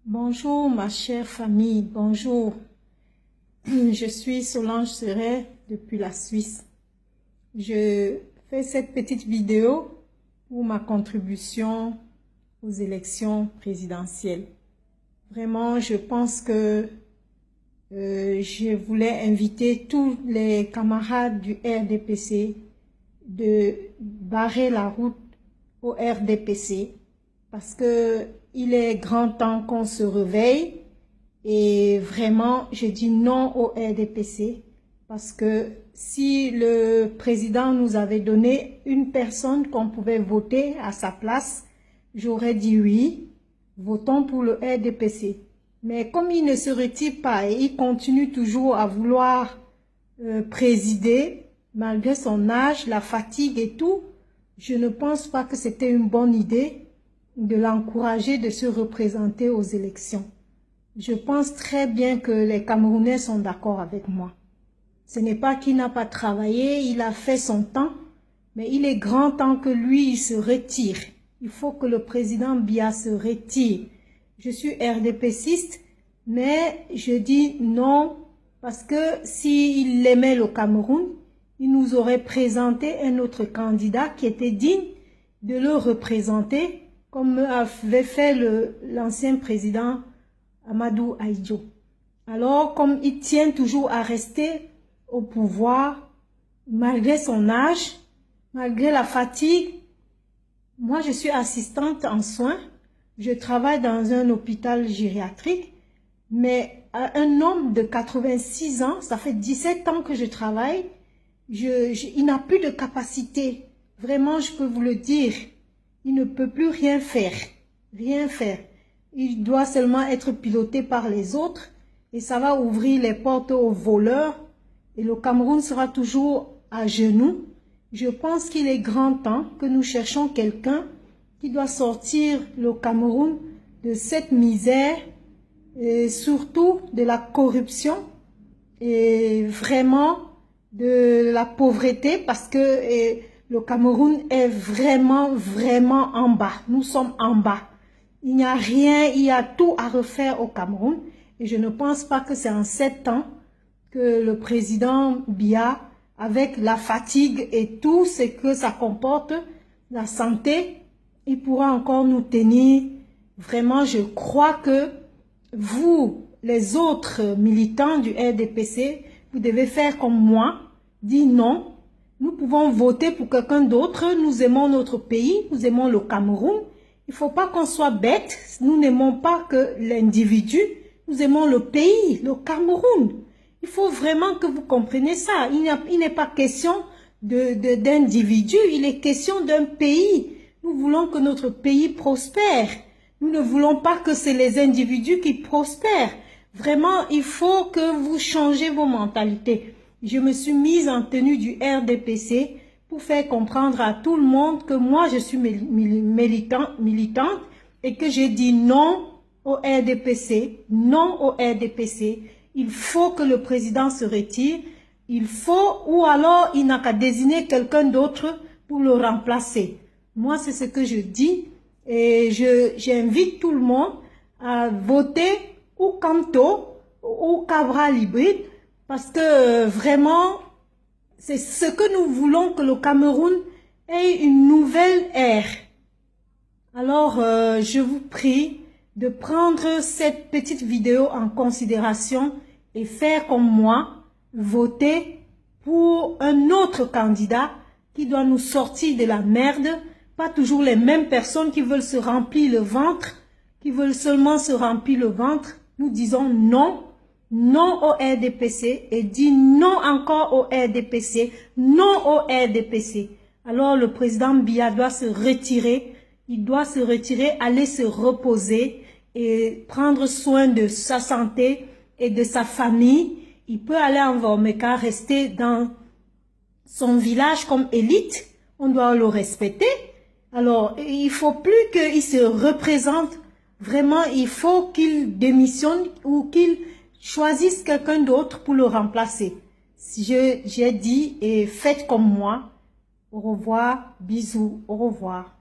Bonjour ma chère famille, bonjour. Je suis Solange Serret depuis la Suisse. Je fais cette petite vidéo pour ma contribution aux élections présidentielles. Vraiment, je pense que je voulais inviter tous les camarades du RDPC de barrer la route au RDPC parce que il est grand temps qu'on se réveille et vraiment je dis non au RDPC parce que si le président nous avait donné une personne qu'on pouvait voter à sa place, j'aurais dit oui, votons pour le RDPC. Mais comme il ne se retire pas et il continue toujours à vouloir présider, malgré son âge, la fatigue et tout, je ne pense pas que c'était une bonne idée de l'encourager de se représenter aux élections. Je pense très bien que les Camerounais sont d'accord avec moi. Ce n'est pas qu'il n'a pas travaillé, il a fait son temps, mais il est grand temps que lui, il se retire. Il faut que le président Biya se retire. Je suis RDPciste, mais je dis non, parce que s'il aimait le Cameroun, il nous aurait présenté un autre candidat qui était digne de le représenter, comme avait fait l'ancien président Amadou Ahidjo. Alors, comme il tient toujours à rester au pouvoir, malgré son âge, malgré la fatigue, moi je suis assistante en soins, je travaille dans un hôpital gériatrique, mais un homme de 86 ans, ça fait 17 ans que je travaille, il n'a plus de capacité. Vraiment, je peux vous le dire. Il ne peut plus rien faire. Rien faire. Il doit seulement être piloté par les autres et ça va ouvrir les portes aux voleurs et le Cameroun sera toujours à genoux. Je pense qu'il est grand temps que nous cherchions quelqu'un qui doit sortir le Cameroun de cette misère et surtout de la corruption et vraiment de la pauvreté parce que le Cameroun est vraiment en bas. Nous sommes en bas. Il n'y a rien, il y a tout à refaire au Cameroun. Et je ne pense pas que c'est en 7 ans que le président Biya, avec la fatigue et tout ce que ça comporte, la santé, il pourra encore nous tenir. Vraiment, je crois que vous, les autres militants du RDPC, vous devez faire comme moi, dire non. Nous pouvons voter pour quelqu'un d'autre. Nous aimons notre pays, nous aimons le Cameroun. Il ne faut pas qu'on soit bête. Nous n'aimons pas que l'individu. Nous aimons le pays, le Cameroun. Il faut vraiment que vous compreniez ça. Il n'est pas question d'individu, il est question d'un pays. Nous voulons que notre pays prospère. Nous ne voulons pas que c'est les individus qui prospèrent. Vraiment, il faut que vous changez vos mentalités. Je me suis mise en tenue du RDPC pour faire comprendre à tout le monde que moi je suis militante et que j'ai dit non au RDPC, non au RDPC. Il faut que le président se retire, il faut ou alors il n'a qu'à désigner quelqu'un d'autre pour le remplacer. Moi c'est ce que je dis et j'invite tout le monde à voter ou Kanto ou Cabral hybride. Parce que vraiment, c'est ce que nous voulons, que le Cameroun ait une nouvelle ère. Alors, je vous prie de prendre cette petite vidéo en considération et faire comme moi, voter pour un autre candidat qui doit nous sortir de la merde. Pas toujours les mêmes personnes qui veulent se remplir le ventre, qui veulent seulement se remplir le ventre. Nous disons non. Non au RDPC et dit non encore au RDPC, non au RDPC. Alors le président Biya doit se retirer, il doit se retirer, aller se reposer et prendre soin de sa santé et de sa famille. Il peut aller en Vormeka, rester dans son village comme élite, on doit le respecter. Alors il ne faut plus qu'il se représente, vraiment il faut qu'il démissionne ou qu'il choisissent quelqu'un d'autre pour le remplacer. J'ai dit et faites comme moi. Au revoir, bisous, au revoir.